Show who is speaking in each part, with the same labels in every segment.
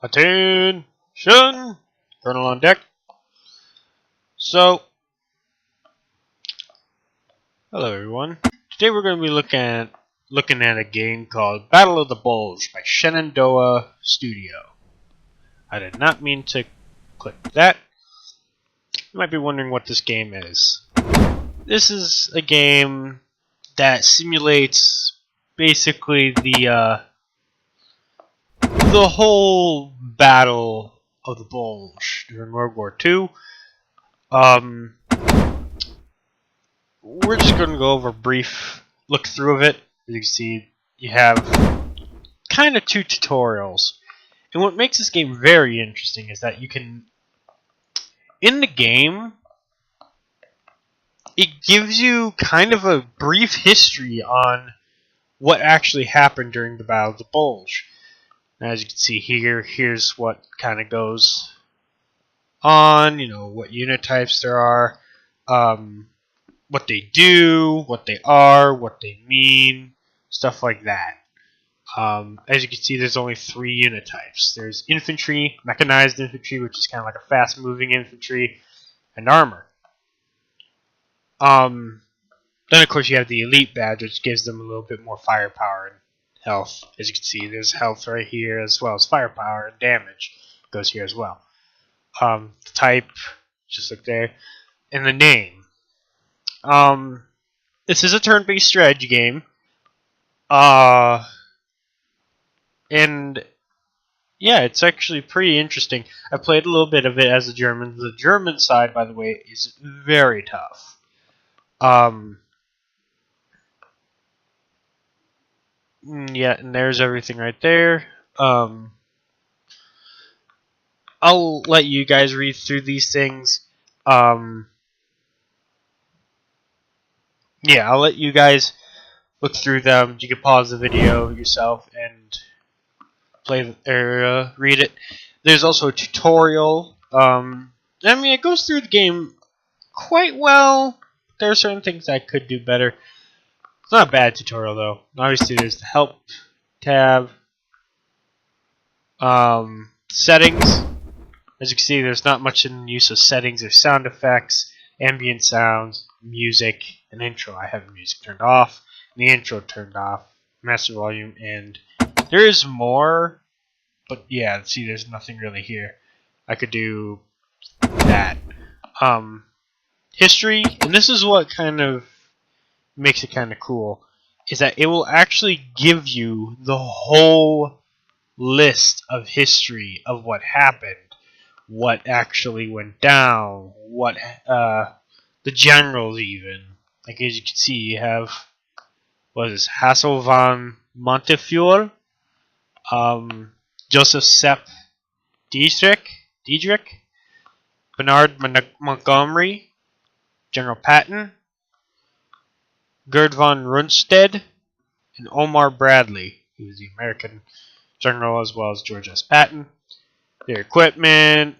Speaker 1: Attention! Colonel on deck. So, hello everyone. Today we're going to be looking at a game called Battle of the Bulge by Shenandoah Studio. I did not mean to click that. You might be wondering what this game is. This is a game that simulates basically the whole Battle of the Bulge during World War II. We're just going to go over a brief look through of it. As you can see, you have kind of two tutorials. And what makes this game very interesting is that you can, in the game, it gives you kind of a brief history on what actually happened during the Battle of the Bulge. And as you can see here, here's what kind of goes on, what unit types there are, what they do, what they are, what they mean, stuff like that. As you can see, there's only 3 unit types. There's infantry, mechanized infantry, which is kind of like a fast-moving infantry, and armor. Then, of course, you have the elite badge, which gives them a little bit more firepower and health. As you can see, there's health right here, as well as firepower and damage goes here as well. The type, just look there, and the name. This is a turn-based strategy game. And yeah, it's actually pretty interesting. I played a little bit of it as a German. The German side, by the way, is very tough. Yeah, and there's everything right there. I'll let you guys read through these things. Yeah, I'll let you guys look through them. You can pause the video yourself and read it. There's also a tutorial. It goes through the game quite well. There are certain things I could do better. It's not a bad tutorial though. Obviously, there's the help tab, settings. As you can see, there's not much in use of settings. There's sound effects, ambient sounds, music, and intro. I have the music turned off, and the intro turned off, master volume, and there is more. But yeah, see, there's nothing really here. I could do that. History, and this is what kind of makes it kind of cool, is that it will actually give you the whole list of history of what happened, what actually went down, what the generals even. Like as you can see, you have Hassel von Montefiore, Joseph Sepp Diedrich, Bernard Montgomery, General Patton, Gerd von Rundstedt, and Omar Bradley, who was the American general, as well as George S. Patton. Their equipment,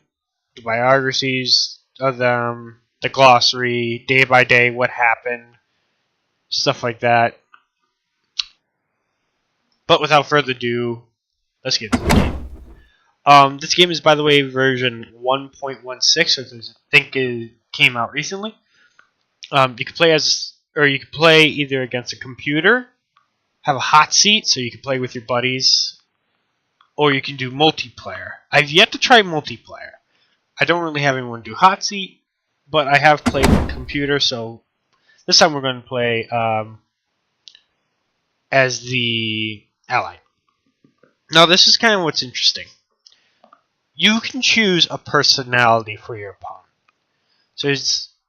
Speaker 1: the biographies of them, the glossary, day by day, what happened, stuff like that. But without further ado, let's get into the game. This game is, by the way, version 1.16, which I think it came out recently. You can play either against a computer, have a hot seat so you can play with your buddies, or you can do multiplayer. I've yet to try multiplayer. I don't really have anyone do hot seat, but I have played with computer, so this time we're going to play as the ally. Now this is kind of what's interesting. You can choose a personality for your opponent. So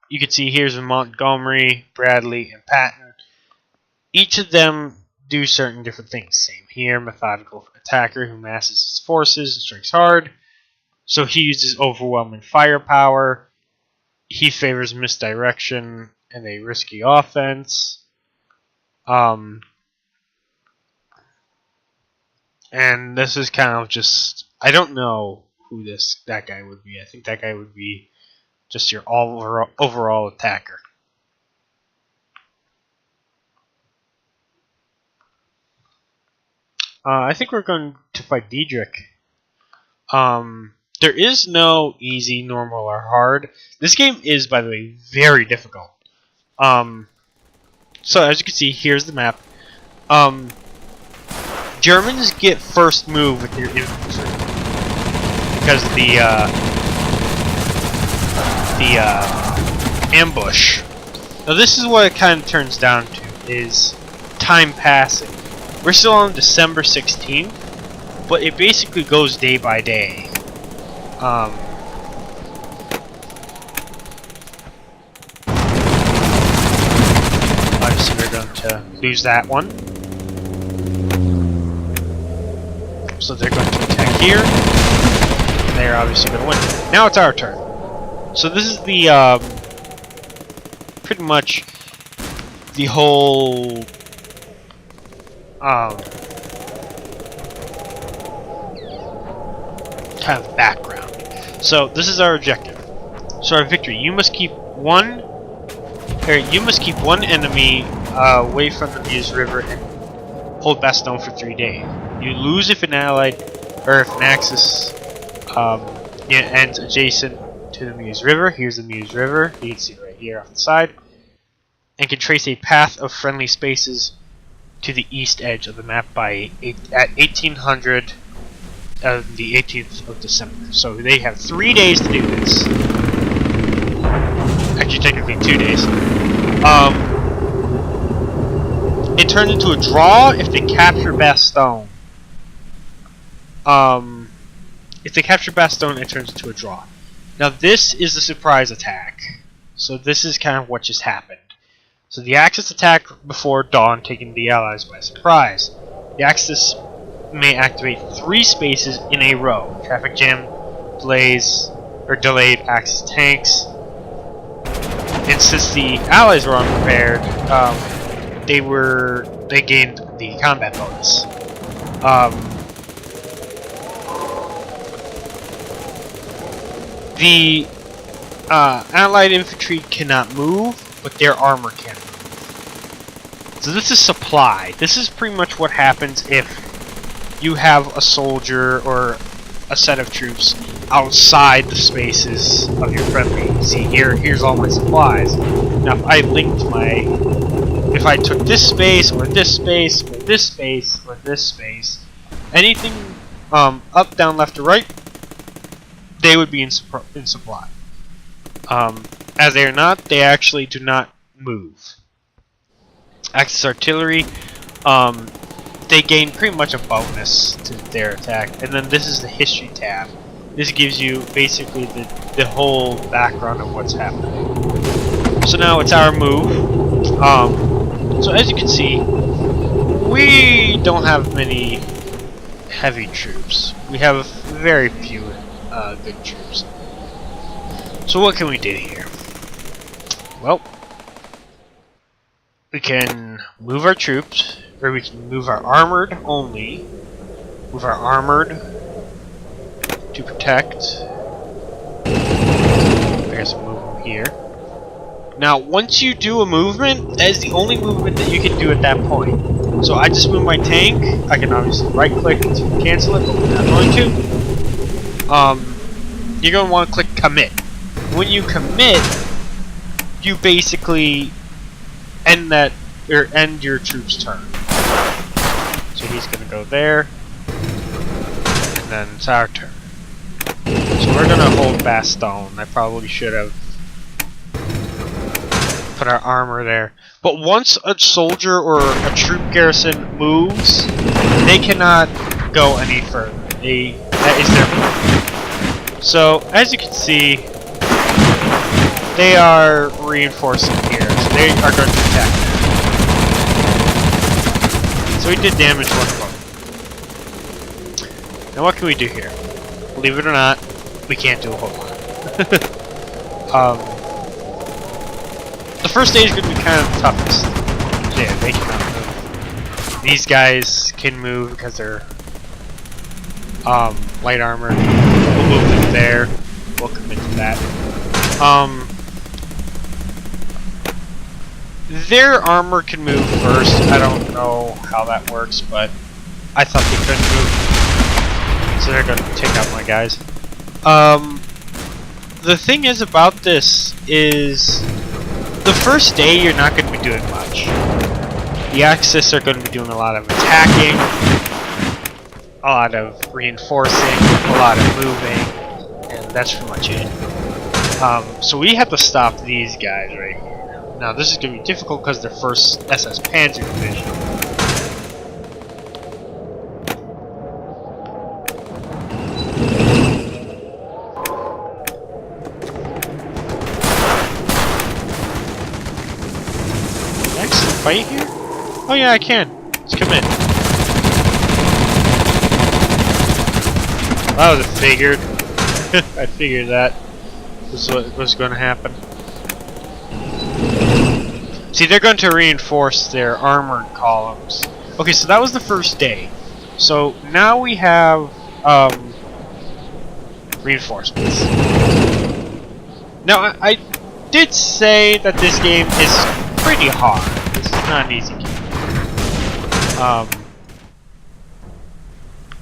Speaker 1: you can see here's Montgomery, Bradley, and Patton. Each of them do certain different things. Same here, methodical attacker who masses his forces and strikes hard. So he uses overwhelming firepower. He favors misdirection and a risky offense. And this is kind of just, I don't know who that guy would be. I think that guy would be just your overall attacker. I think we're going to fight Diedrich. There is no easy, normal, or hard. This game is, by the way, very difficult. So as you can see, here's the map. Germans get first move with your infantry because of the ambush. Now this is what it kind of turns down to, is time passing. We're still on December 16th, but it basically goes day by day. Obviously we're going to lose that one. So they're going to attack here. They're obviously going to win. Now it's our turn. So this is the, pretty much the whole, kind of background. So this is our objective. So our victory. You must keep one enemy away from the Meuse River and hold Bastogne for 3 days. You lose if an allied or if an axis ends adjacent to the Meuse River. Here's the Meuse River. You can see it right here off the side, and can trace a path of friendly spaces to the east edge of the map by at 1800 of the 18th of December. So they have 3 days to do this. Actually, technically 2 days. It turns into a draw if they capture Bastogne. If they capture Bastogne, it turns into a draw. Now this is a surprise attack. So this is kind of what just happened. So the Axis attacked before dawn, taking the Allies by surprise. The Axis may activate 3 spaces in a row. Traffic jam, delays, or delayed Axis tanks. And since the Allies were unprepared, they gained the combat bonus. The Allied infantry cannot move, but their armor can move. So this is supply. This is pretty much what happens if you have a soldier or a set of troops outside the spaces of your friendly. See here's all my supplies. Now if I if I took this space, or this space, or this space, or this space, anything up, down, left, or right, they would be in supply. As they are not, they actually do not move. Axis artillery, they gain pretty much a bonus to their attack. And then this is the history tab. This gives you basically the whole background of what's happening. So now it's our move. So as you can see, we don't have many heavy troops. We have very few good troops. So what can we do here? Well, we can move our troops, or we can move our armored only. Move our armored to protect. I guess we'll move them here. Now, once you do a movement, that is the only movement that you can do at that point. So I just moved my tank. I can obviously right-click to cancel it, but we're not going to. You're going to want to click commit. When you commit, you basically end your troop's turn. So he's going to go there, and then it's our turn. So we're going to hold Bastogne. I probably should have put our armor there. But once a soldier or a troop garrison moves, they cannot go any further. That is their move. So as you can see, they are reinforcing here. So they are going to attack. So we did damage one of them. Now what can we do here? Believe it or not, we can't do a whole lot. The first stage is going to be kind of the toughest. Yeah, they cannot move. These guys can move because they're light armor. We'll move them there. We'll commit to that. Their armor can move first. I don't know how that works, but I thought they couldn't move. So they're gonna take out my guys. The thing is about this is the first day you're not gonna be doing much. The Axis are gonna be doing a lot of attacking, a lot of reinforcing, a lot of moving, and that's pretty much it. So we have to stop these guys right here. Now this is gonna be difficult because they're first SS Panzer Division. Fight here? Oh yeah, I can. Let's come in. That was figured. I figured that was what was going to happen. See, they're going to reinforce their armored columns. Okay, so that was the first day. So now we have reinforcements. Now I did say that this game is pretty hard. Not an easy game.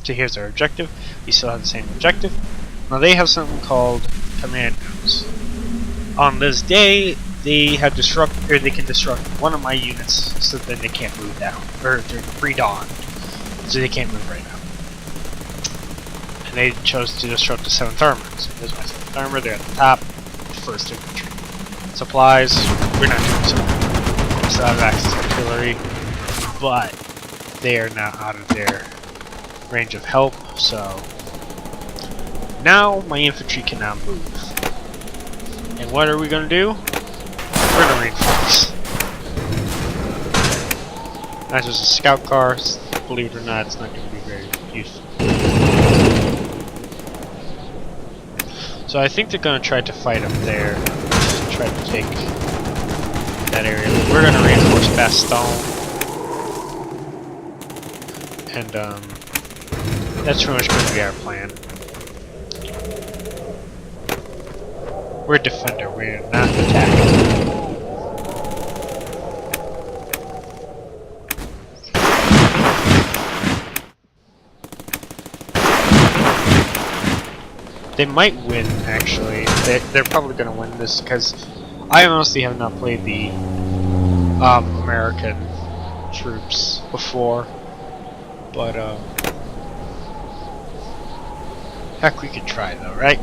Speaker 1: So here's our objective. We still have the same objective. Now they have something called commandos. On this day, they have they can disrupt one of my units, so then they can't move down, or they're pre-dawn, so they can't move right now. And they chose to disrupt the 7th Armor. So there's my 7th Armor. They're at the top. 1st Infantry. Supplies. We're not doing so well. Still have access to artillery, but they are now out of their range of help, so now my infantry can now move. And what are we going to do? We're going to reinforce. That's just a scout car. Believe it or not, it's not going to be very useful. So I think they're going to try to fight up there, try to take that area. We're going to reinforce Bastogne, and that's pretty much going to be our plan. We're a defender, we're not attacking. They might win, actually. They're probably going to win this because I honestly have not played the American troops before, but heck, we could try though, right?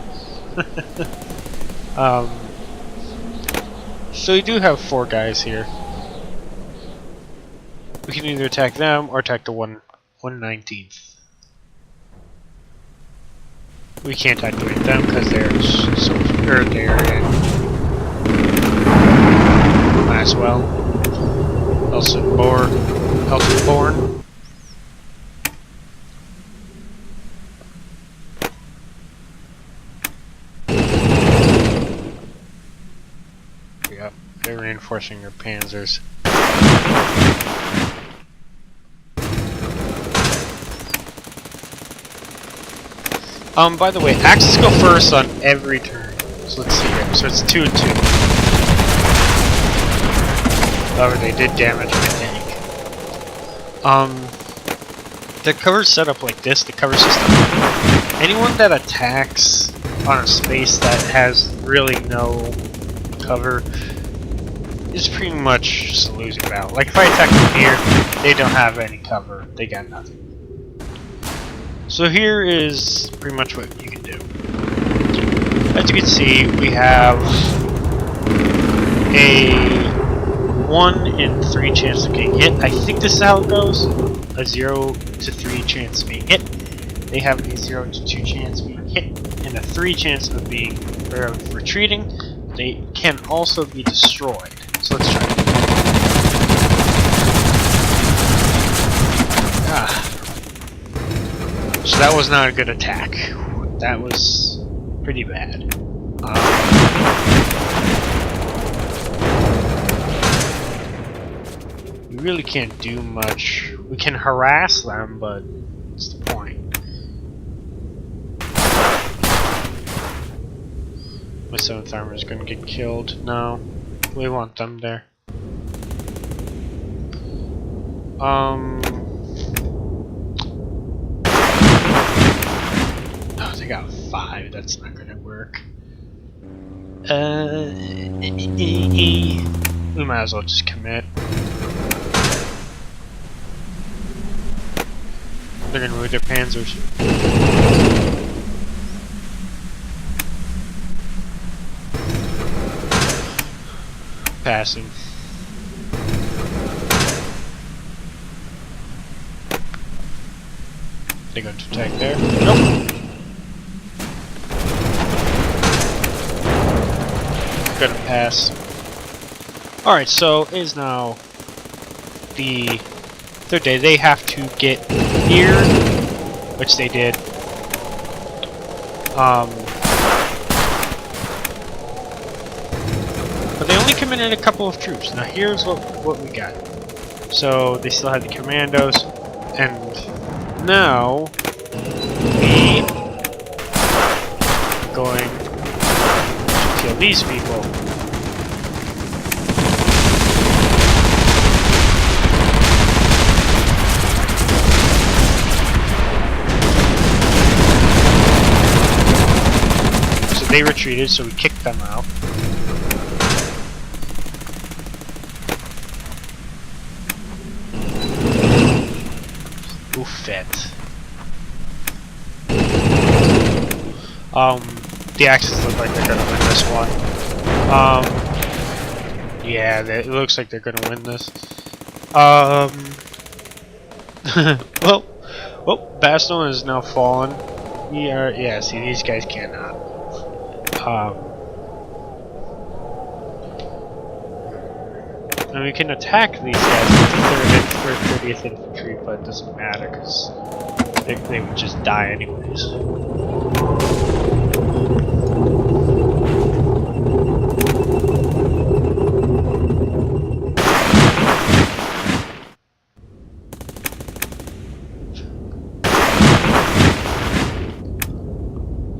Speaker 1: So we do have 4 guys here. We can either attack them or attack the 119th. We can't activate them because they're so they're in. Might as well. Elsenborn. Yep, they're reinforcing their panzers. By the way, axes go first on every turn. So let's see here. So it's 2 and 2. However, they did damage my tank. The cover's set up like this, the cover system. Anyone that attacks on a space that has really no cover is pretty much just a losing battle. Like if I attack them here, they don't have any cover. They got nothing. So here is pretty much what you can do. As you can see, we have a 1 in 3 chance of getting hit. I think this is how it goes. A 0 to 3 chance of being hit. They have a 0 to 2 chance of being hit, and a 3 chance of being retreating. They can also be destroyed. So let's try it. So that was not a good attack. That was pretty bad. We really can't do much. We can harass them, but what's the point? My 7th Armor is going to get killed. No, we want them there. got 5. That's not gonna work. We might as well just commit. They're gonna move their panzers. Passing. They're going to attack there. Nope. Gonna pass. Alright, so it is now the 3rd day. They have to get here, which they did. But they only committed a couple of troops. Now here's what we got. So they still have the commandos, and now we are going to kill these people. So they retreated, so we kicked them out. Fit. The Axis look like they're gonna win this one. Yeah, it looks like they're gonna win this. Well, Bastion is now fallen. Yeah, see, these guys cannot. And we can attack these guys with 30th Infantry, but it doesn't matter because they would just die anyways.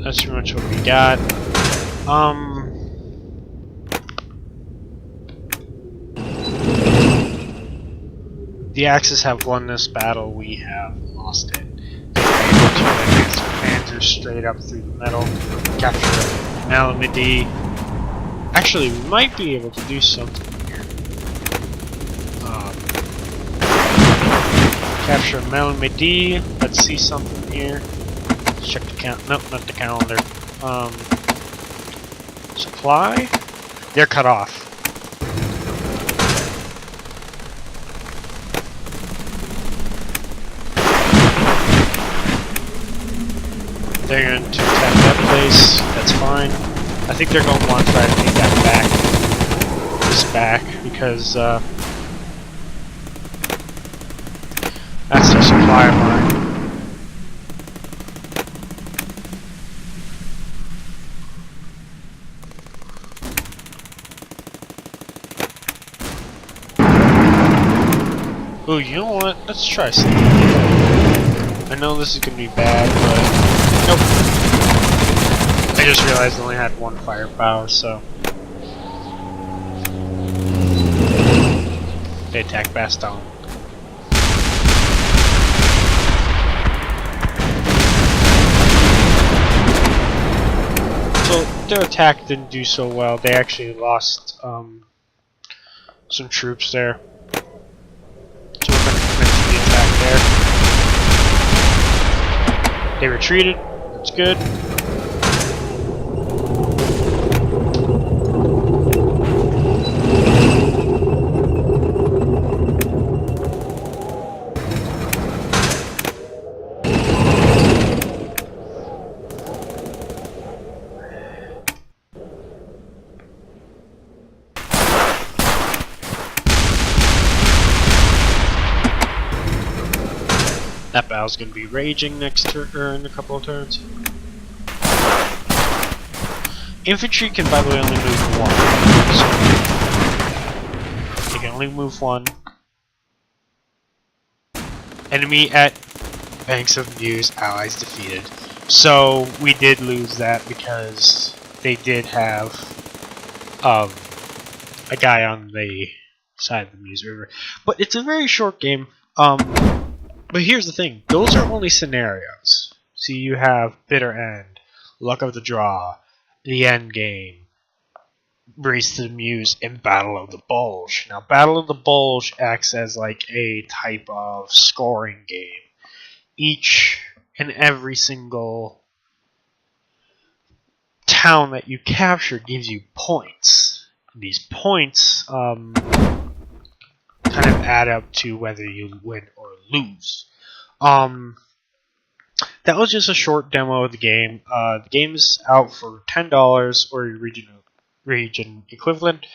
Speaker 1: That's pretty much what we got. The Axis have won this battle, we have lost it. They were able to advance their panzers straight up through the middle, capture Malmedy. Actually, we might be able to do something here. Capture Malmedy. Let's see something here. Let's check the count. Nope, not the calendar. Supply? They're cut off. They're going to attack that place. That's fine. I think they're going to want to try to take that back. This back, because that's their supply line. Oh, you know what? Let's try something. I know this is going to be bad, but nope. I just realized I only had 1 firepower, so they attack Bastion. So their attack didn't do so well. They actually lost some troops there. So we're going to commit to the attack there. They retreated. That's good. That battle's going to be raging next turn, or in a couple of turns. Infantry can, by the way, only move 1. So they can only move 1. Enemy at Banks of Muse, allies defeated. So we did lose that because they did have a guy on the side of the Muse River. But it's a very short game. But here's the thing, those are only scenarios. See, you have Bitter End, Luck of the Draw, The End Game, Race to the Muse, and Battle of the Bulge. Now, Battle of the Bulge acts as like a type of scoring game. Each and every single town that you capture gives you points. These points kind of add up to whether you win or lose. That was just a short demo of the game. The game is out for $10 or your region equivalent.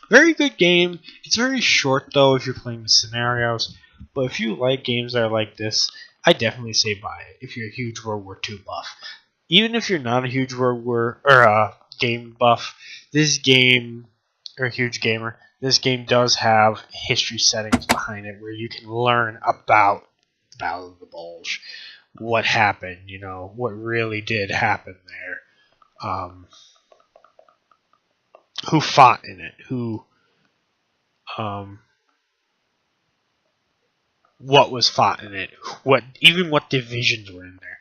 Speaker 1: Very good game. It's very short though if you're playing the scenarios. But if you like games that are like this, I definitely say buy it if you're a huge World War II buff. Even if you're not a huge World War or game buff, this game or a huge gamer, this game does have history settings behind it where you can learn about the Battle of the Bulge, what happened, you know, what really did happen there, who fought in it, what was fought in it, what divisions were in there,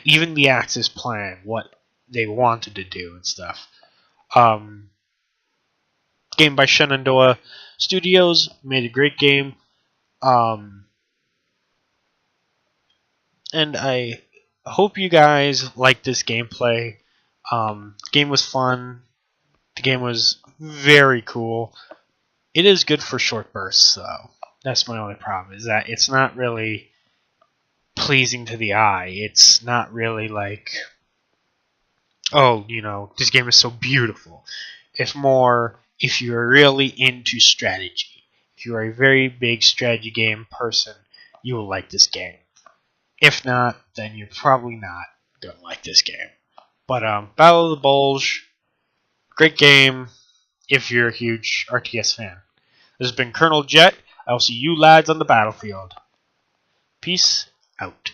Speaker 1: even the Axis plan, what they wanted to do and stuff. Game by Shenandoah Studios, made a great game. And I hope you guys like this gameplay. The game was fun. The game was very cool. It is good for short bursts, though. That's my only problem, is that it's not really pleasing to the eye. It's not really like, oh, you know, this game is so beautiful. It's more, if you're really into strategy, if you're a very big strategy game person, you will like this game. If not, then you're probably not going to like this game. But Battle of the Bulge, great game if you're a huge RTS fan. This has been Colonel Jet. I will see you lads on the battlefield. Peace out.